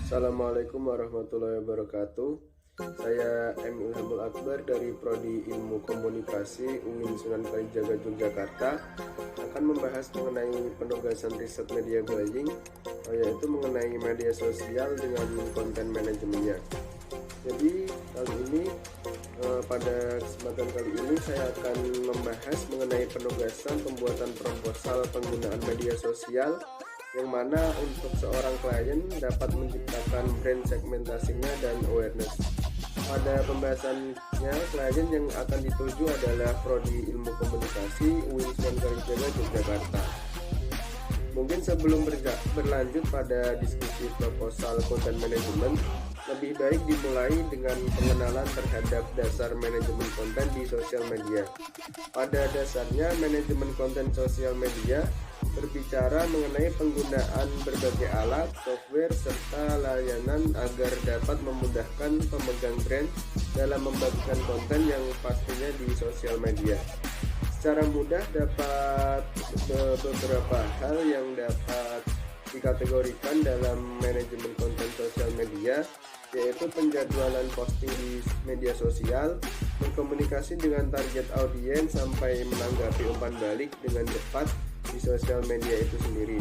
Assalamualaikum warahmatullahi wabarakatuh. Saya M. Ilhamul Akbar dari Prodi Ilmu Komunikasi UIN Sunan Kalijaga Yogyakarta akan membahas mengenai penugasan riset media buying, yaitu mengenai media sosial dengan konten manajemennya. Jadi pada kesempatan kali ini saya akan membahas mengenai penugasan pembuatan proposal penggunaan media sosial, yang mana untuk seorang klien dapat menciptakan brand segmentasinya dan awareness. Pada pembahasannya, klien yang akan dituju adalah Prodi Ilmu Komunikasi UIN Sunan Kalijaga Yogyakarta. Mungkin sebelum berlanjut pada diskusi proposal content management, lebih baik dimulai dengan pengenalan terhadap dasar manajemen konten di sosial media. Pada dasarnya, manajemen konten sosial media berbicara mengenai penggunaan berbagai alat, software, serta layanan agar dapat memudahkan pemegang brand dalam membagikan konten yang pastinya di sosial media. Secara mudah dapat beberapa hal yang dapat dikategorikan dalam manajemen konten sosial media, yaitu penjadwalan posting di media sosial, berkomunikasi dengan target audiens sampai menanggapi umpan balik dengan cepat di sosial media itu sendiri.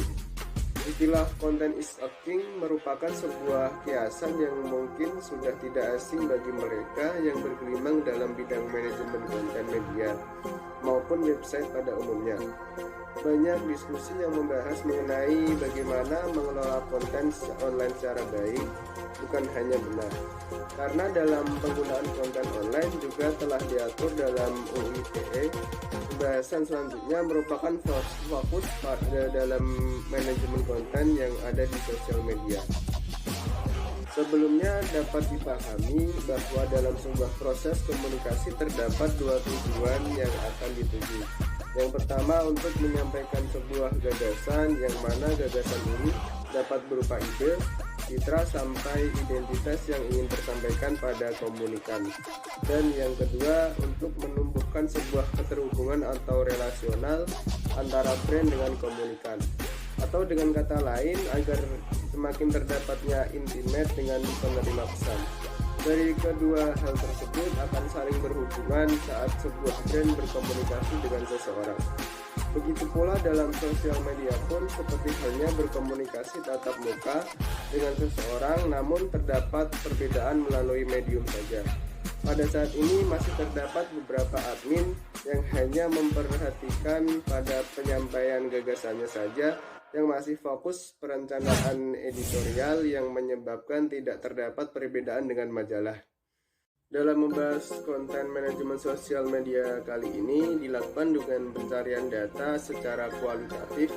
Istilah content is a king merupakan sebuah kiasan yang mungkin sudah tidak asing bagi mereka yang bergelimang dalam bidang manajemen konten media maupun website pada umumnya. Banyak diskusi yang membahas mengenai bagaimana mengelola konten online secara baik, bukan hanya benar. Karena dalam penggunaan konten online juga telah diatur dalam UU ITE. Pembahasan selanjutnya merupakan fokus pada dalam manajemen konten yang ada di sosial media. Sebelumnya dapat dipahami bahwa dalam sebuah proses komunikasi terdapat dua tujuan yang akan dituju. Yang pertama, untuk menyampaikan sebuah gagasan, yang mana gagasan ini dapat berupa ide, citra, sampai identitas yang ingin tersampaikan pada komunikan. Dan yang kedua, untuk menumbuhkan sebuah keterhubungan atau relasional antara brand dengan komunikan. Atau dengan kata lain, agar semakin terdapatnya intimate dengan penerima pesan. Dari kedua hal tersebut akan saling berhubungan saat sebuah brand berkomunikasi dengan seseorang. Begitu pula dalam sosial media pun seperti halnya berkomunikasi tatap muka dengan seseorang, namun terdapat perbedaan melalui medium saja. Pada saat ini masih terdapat beberapa admin yang hanya memperhatikan pada penyampaian gagasannya saja, yang masih fokus perencanaan editorial, yang menyebabkan tidak terdapat perbedaan dengan majalah. Dalam membahas konten manajemen sosial media kali ini dilakukan dengan pencarian data secara kualitatif,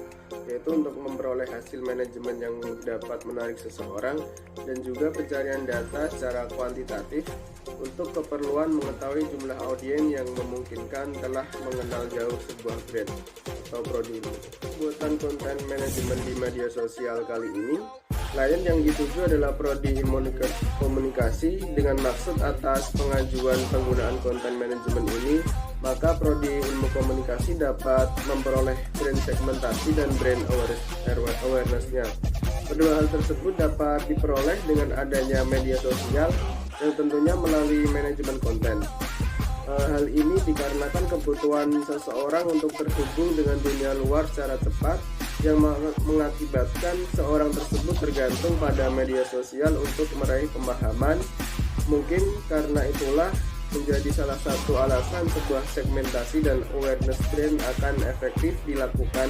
yaitu untuk memperoleh hasil manajemen yang dapat menarik seseorang, dan juga pencarian data secara kuantitatif untuk keperluan mengetahui jumlah audiens yang memungkinkan telah mengenal jauh sebuah brand atau produk. Buatan konten manajemen di media sosial kali ini, klien yang dituju adalah Prodi Ilmu Komunikasi. Dengan maksud atas pengajuan penggunaan konten manajemen ini, maka Prodi Ilmu Komunikasi dapat memperoleh brand segmentasi dan brand awareness-nya. Kedua hal tersebut dapat diperoleh dengan adanya media sosial, yang tentunya melalui manajemen konten. Hal ini dikarenakan kebutuhan seseorang untuk terhubung dengan dunia luar secara cepat, yang mengakibatkan seorang tersebut tergantung pada media sosial untuk meraih pemahaman. Mungkin karena itulah menjadi salah satu alasan sebuah segmentasi dan awareness brand akan efektif dilakukan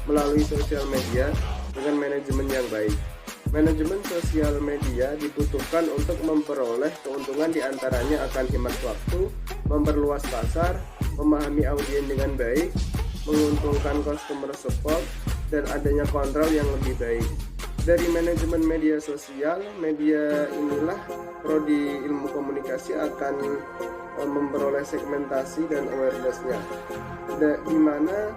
melalui sosial media dengan manajemen yang baik. Manajemen sosial media dibutuhkan untuk memperoleh keuntungan, diantaranya akan hemat waktu, memperluas pasar, memahami audiens dengan baik, menguntungkan customer support, dan adanya kontrol yang lebih baik. Dari manajemen media sosial media inilah Prodi Ilmu Komunikasi akan memperoleh segmentasi dan awareness-nya, di mana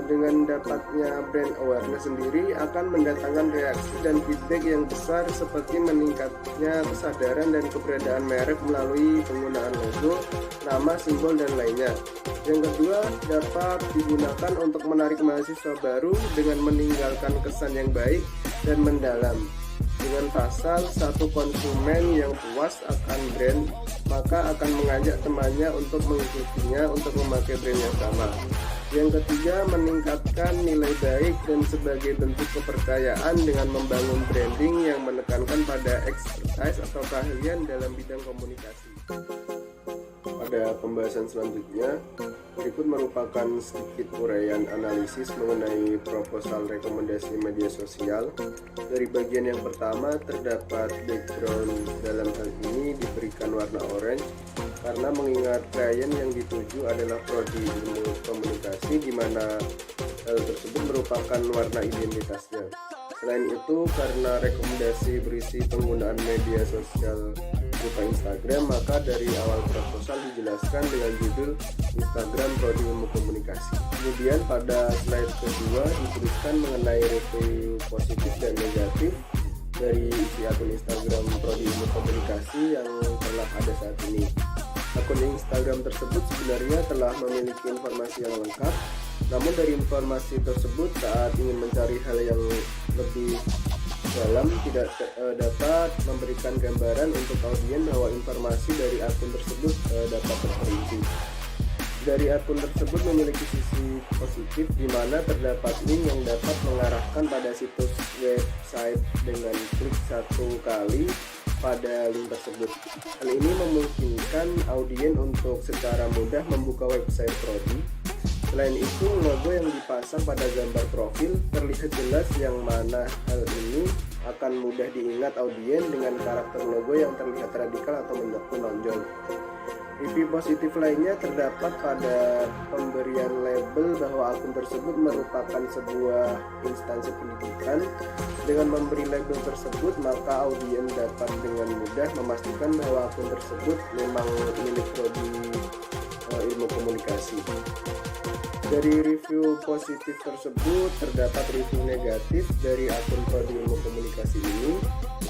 dengan dapatnya brand awareness sendiri akan mendatangkan reaksi dan feedback yang besar, seperti meningkatnya kesadaran dan keberadaan merek melalui penggunaan logo, nama, simbol, dan lainnya. Yang kedua, dapat digunakan untuk menarik mahasiswa baru dengan meninggalkan kesan yang baik dan mendalam. dengan pasal satu konsumen yang puas akan brand maka akan mengajak temannya untuk mengikutinya untuk memakai brand yang sama. Yang ketiga, meningkatkan nilai baik dan sebagai bentuk kepercayaan dengan membangun branding yang menekankan pada expertise atau keahlian dalam bidang komunikasi. Pada pembahasan selanjutnya, berikut merupakan sedikit uraian analisis mengenai proposal rekomendasi media sosial. Dari bagian yang pertama, terdapat background dalam hal ini diberikan warna orange karena mengingat klien yang dituju adalah prodi ilmu komunikasi, di mana hal tersebut merupakan warna identitasnya. Selain itu, karena rekomendasi berisi penggunaan media sosial berupa Instagram, maka dari awal proposal dijelaskan dengan judul Instagram Prodi Ilmu Komunikasi. Kemudian pada slide kedua dituliskan mengenai review positif dan negatif dari isi akun Instagram Prodi Ilmu Komunikasi yang telah ada saat ini. Akun Instagram tersebut sebenarnya telah memiliki informasi yang lengkap, namun dari informasi tersebut saat ingin mencari hal yang lebih dalam tidak dapat memberikan gambaran untuk audiens bahwa informasi dari akun tersebut dapat terperinci. Dari akun tersebut memiliki sisi positif di mana terdapat link yang dapat mengarahkan pada situs website dengan klik satu kali pada link tersebut. Hal ini memungkinkan audiens untuk secara mudah membuka website prodi. Selain itu, logo yang dipasang pada gambar profil terlihat jelas, yang mana hal ini akan mudah diingat audiens dengan karakter logo yang terlihat radikal atau menonjol. Review positif lainnya terdapat pada pemberian label bahwa akun tersebut merupakan sebuah instansi pendidikan. Dengan memberi label tersebut, maka audiens dapat dengan mudah memastikan bahwa akun tersebut memang milik prodi ilmu komunikasi. Dari review positif tersebut terdapat review negatif dari akun prodi ilmu komunikasi ini.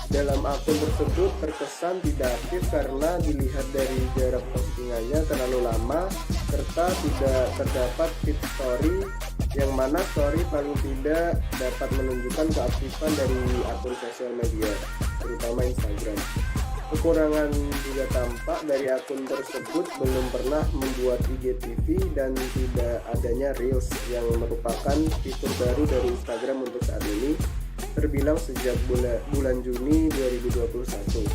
Dalam akun tersebut terkesan tidak aktif karena dilihat dari jarak postingannya terlalu lama, serta tidak terdapat feed story, yang mana story paling tidak dapat menunjukkan keaktifan dari akun sosial media, terutama Instagram. Kekurangan juga tampak dari akun tersebut belum pernah membuat IGTV dan tidak adanya Reels yang merupakan fitur baru dari Instagram untuk saat ini, terbilang sejak bulan Juni 2021.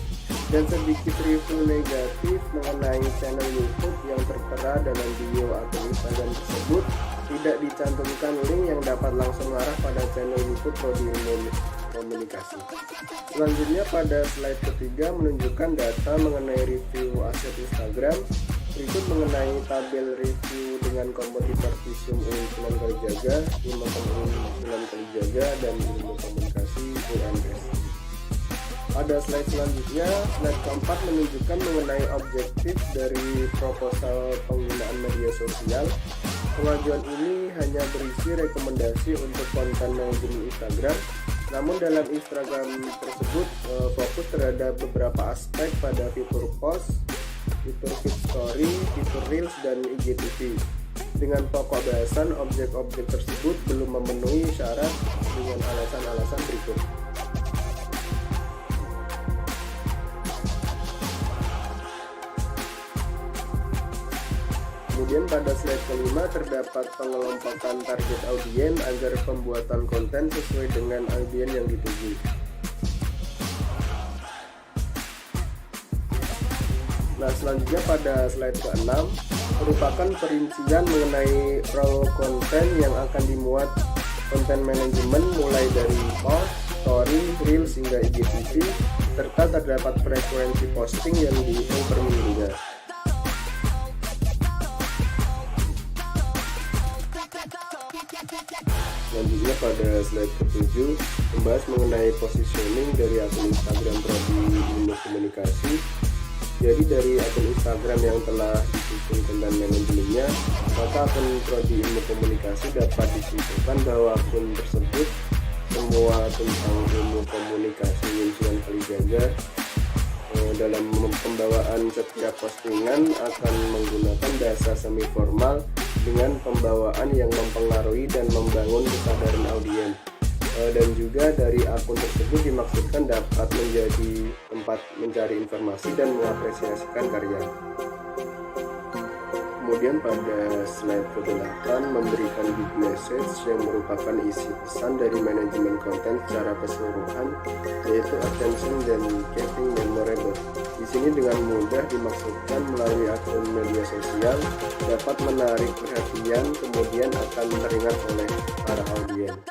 Dan sedikit review negatif mengenai channel YouTube yang tertera dalam video akun Instagram tersebut. Tidak dicantumkan link yang dapat langsung mengarah pada channel YouTube Prodi Ilmu Komunikasi. Selanjutnya pada slide ketiga menunjukkan data mengenai review aset Instagram. Berikut mengenai tabel review dengan kompetitor visum Sunan Kalijaga, Ilmu Sunan Kalijaga, dan Ilmu Komunikasi UNS. Pada slide selanjutnya, slide keempat menunjukkan mengenai objektif dari proposal penggunaan media sosial. Pengajuan ini hanya berisi rekomendasi untuk konten manajemen Instagram. Namun dalam Instagram tersebut fokus terhadap beberapa aspek pada fitur post, fitur feed story, fitur reels, dan IGTV. Dengan pokok bahasan objek-objek tersebut belum memenuhi syarat dengan alasan-alasan berikut. Kemudian pada slide kelima terdapat pengelompokan target audiens agar pembuatan konten sesuai dengan audiens yang dituju. Nah, selanjutnya pada slide ke-6 merupakan perincian mengenai role konten yang akan dimuat konten manajemen mulai dari post, story, reels hingga IGTV, serta terdapat frekuensi posting yang dihitung per minggunya. Selanjutnya pada slide ke-7 membahas mengenai positioning dari akun Instagram Prodi Ilmu Komunikasi. Jadi dari akun Instagram yang telah disusun konten manajemennya, maka akun Prodi Ilmu Komunikasi dapat disimpulkan bahwa akun tersebut semua tentang ilmu komunikasi Sunan Kalijaga. Dalam pembawaan setiap postingan akan menggunakan bahasa semi formal dengan pembawaan yang mempengaruhi dan membangun kesadaran audiens. dan juga dari akun tersebut dimaksudkan dapat menjadi tempat mencari informasi dan mengapresiasikan karya. Kemudian pada slide ke-8 memberikan big message yang merupakan isi pesan dari manajemen konten secara keseluruhan, yaitu attention dan getting memorable. Di sini dengan mudah dimaksudkan melalui akun media sosial dapat menarik perhatian, kemudian akan teringat oleh para audiens.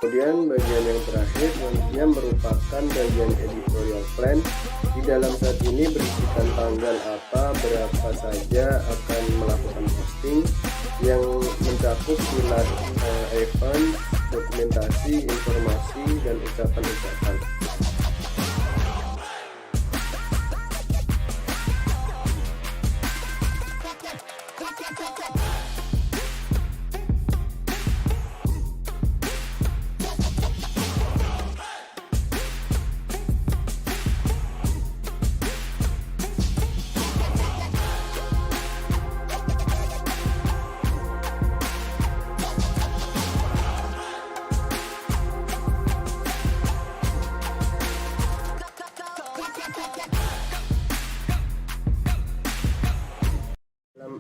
Kemudian bagian yang terakhir yang merupakan bagian editorial plan. Di dalam saat ini berisikan tanggal apa, berapa saja akan melakukan posting yang mencakup pilar event, dokumentasi, informasi, dan ucapan-ucapan.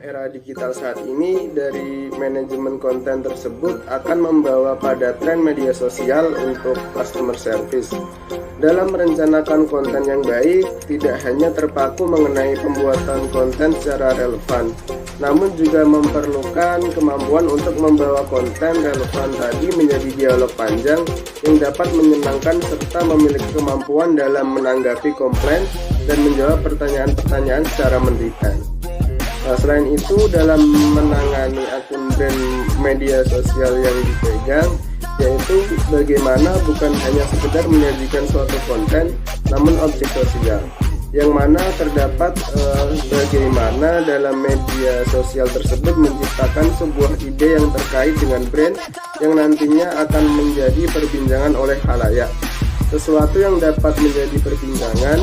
Era digital saat ini, dari manajemen konten tersebut akan membawa pada tren media sosial untuk customer service. Dalam merencanakan konten yang baik, tidak hanya terpaku mengenai pembuatan konten secara relevan, namun juga memerlukan kemampuan untuk membawa konten relevan tadi menjadi dialog panjang yang dapat menyenangkan serta memiliki kemampuan dalam menanggapi komplain dan menjawab pertanyaan-pertanyaan secara mendetail. Selain itu, dalam menangani akun brand media sosial yang dipegang, yaitu bagaimana bukan hanya sekedar menyajikan suatu konten, namun objek sosial, yang mana terdapat bagaimana dalam media sosial tersebut menciptakan sebuah ide yang terkait dengan brand yang nantinya akan menjadi perbincangan oleh khalayak. Sesuatu yang dapat menjadi perbincangan.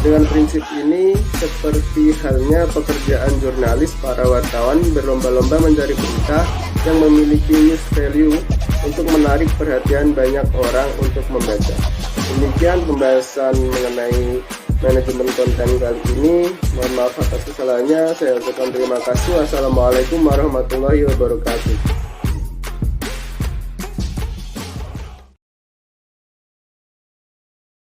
Dengan prinsip ini, seperti halnya pekerjaan jurnalis, para wartawan berlomba-lomba mencari berita yang memiliki news value untuk menarik perhatian banyak orang untuk membaca. Demikian pembahasan mengenai manajemen konten kali ini. Mohon maaf atas kesalahannya. Saya ucapkan terima kasih. Wassalamualaikum warahmatullahi wabarakatuh.